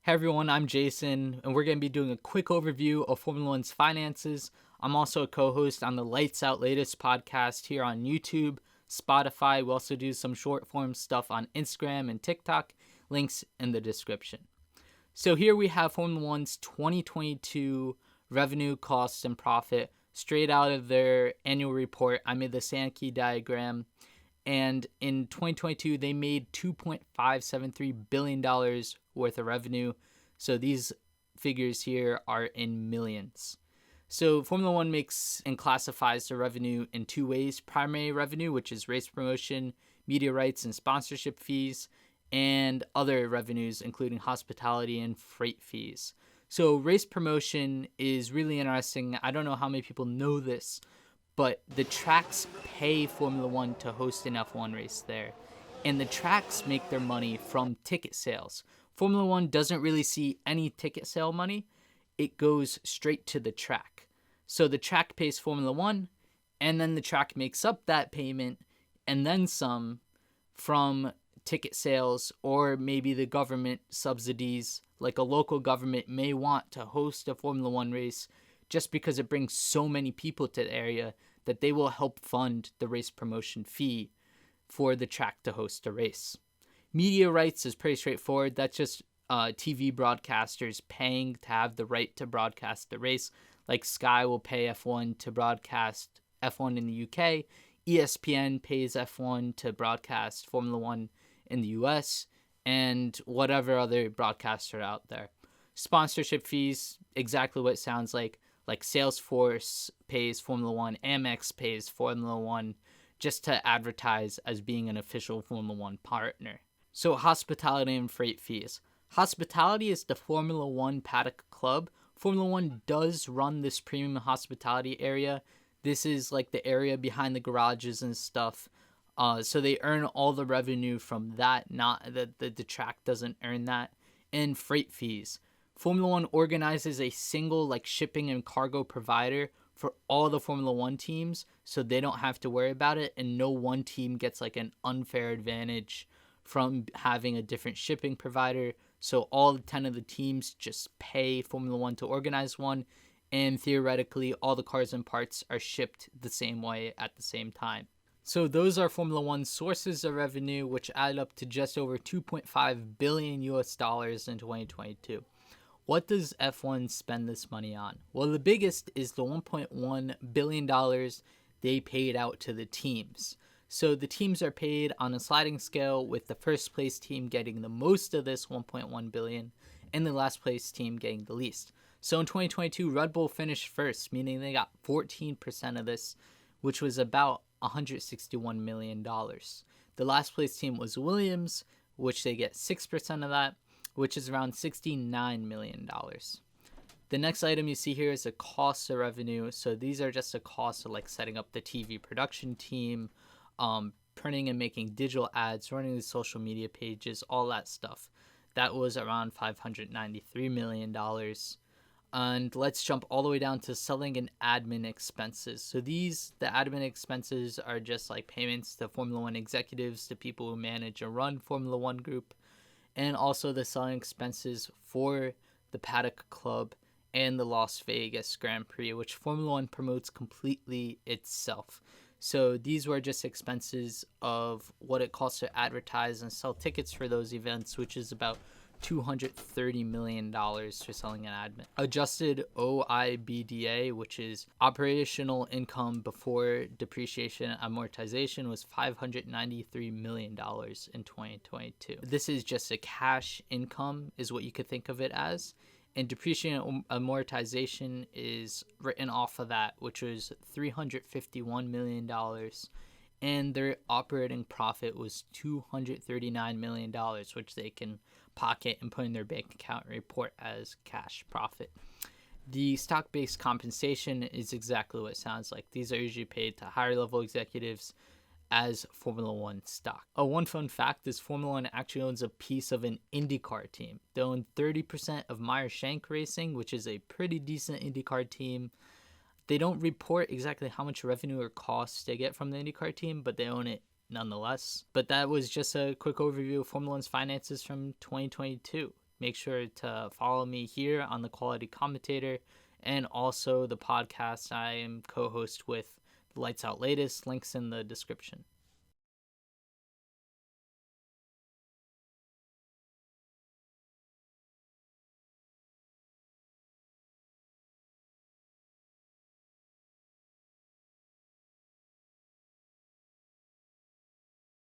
Hey everyone, I'm Jason, and we're going to be doing a quick overview of Formula One's finances. I'm also a co host on the Lights Out Latest podcast here on YouTube, Spotify. We also do some short form stuff on Instagram and TikTok. Links in the description. So here we have Formula One's 2022 revenue, costs, and profit straight out of their annual report. I made the Sankey diagram. And in 2022, they made $2.573 billion worth of revenue. So these figures here are in millions. So Formula One makes and classifies the revenue in two ways: primary revenue, which is race promotion, media rights, and sponsorship fees, and other revenues, including hospitality and freight fees. So race promotion is really interesting. I don't know how many people know this, but the tracks pay Formula One to host an F1 race there. And the tracks make their money from ticket sales. Formula One doesn't really see any ticket sale money. It goes straight to the track. So the track pays Formula One, and then the track makes up that payment, and then some from ticket sales, or maybe the government subsidies. Like a local government may want to host a Formula One race just because it brings so many people to the area that they will help fund the race promotion fee for the track to host a race. Media rights is pretty straightforward. That's just TV broadcasters paying to have the right to broadcast the race. Like Sky will pay F1 to broadcast F1 in the UK. ESPN pays F1 to broadcast Formula One in the US, and whatever other broadcaster out there. Sponsorship fees, exactly what it sounds like Salesforce pays Formula One, Amex pays Formula One, just to advertise as being an official Formula One partner. So hospitality and freight fees. Hospitality is the Formula One Paddock Club. Formula One does run this premium hospitality area. This is like the area behind the garages and stuff. So they earn all the revenue from that, not that the track doesn't earn that. And freight fees. Formula One organizes a single shipping and cargo provider for all the Formula One teams, so they don't have to worry about it, and no one team gets an unfair advantage from having a different shipping provider. So all 10 of the teams just pay Formula One to organize one, and theoretically all the cars and parts are shipped the same way at the same time. So those are Formula One's sources of revenue, which add up to just over $2.5 billion US dollars in 2022. What does F1 spend this money on? Well, the biggest is the $1.1 billion they paid out to the teams. So the teams are paid on a sliding scale, with the first place team getting the most of this $1.1 billion and the last place team getting the least. So in 2022, Red Bull finished first, meaning they got 14% of this, which was about $161 million. The last place team was Williams, which they get 6% of that, which is around $69 million. The next item you see here is a cost of revenue. So these are just a cost of setting up the TV production team, printing and making digital ads, running the social media pages, all that stuff. That was around $593 million. And let's jump all the way down to selling and admin expenses. So the admin expenses are just payments to Formula One executives, to people who manage and run Formula One Group, and also the selling expenses for the Paddock Club and the Las Vegas Grand Prix, which Formula One promotes completely itself. So these were just expenses of what it costs to advertise and sell tickets for those events, which is about $230 million for selling an admin. Adjusted OIBDA, which is operational income before depreciation and amortization, was $593 million in 2022. This is just a cash income, is what you could think of it as. And depreciation and amortization is written off of that, which was $351 million. And their operating profit was $239 million, which they can pocket and put in their bank account and report as cash profit. The stock-based compensation is exactly what it sounds like. These are usually paid to higher level executives as Formula One stock. One fun fact is Formula One actually owns a piece of an IndyCar team. They own 30% of Meyer Shank Racing, which is a pretty decent IndyCar team. They don't report exactly how much revenue or costs they get from the IndyCar team, but they own it nonetheless. But that was just a quick overview of Formula One's finances from 2022. make sure to follow me here on the Quality Commentator and also the podcast I am co-host with, Lights Out Latest. Links in the description.